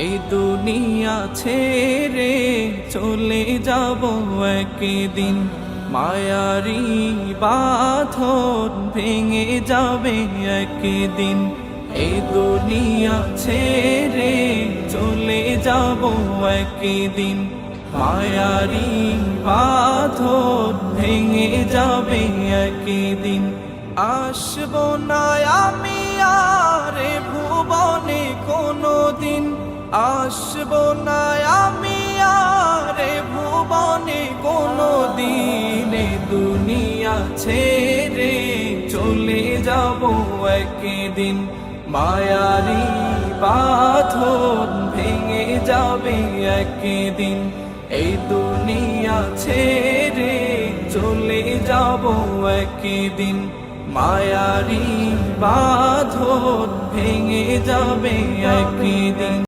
এই দুনিয়া ছেড়ে চলে যাব একদিন, মায়ারি বাঁধন ভেঙে যাবে একদিন। এই দুনিয়া ছেড়ে চলে যাব একদিন, মায়ারি বাঁধন ভেঙে যাবে একদিন। আসবো না আমি আর ভুবনে কোনোদিন, আসবো না আমি আর ভুবনে কোনোদিন। দুনিয়া ছেড়ে চলে যাব একদিন, মায়ারি বাঁধন ভেঙে যাবে একদিন। এই দুনিয়া ছেড়ে চলে যাব একদিন, মায়ারি বাঁধন ভেঙে যাবে একদিন।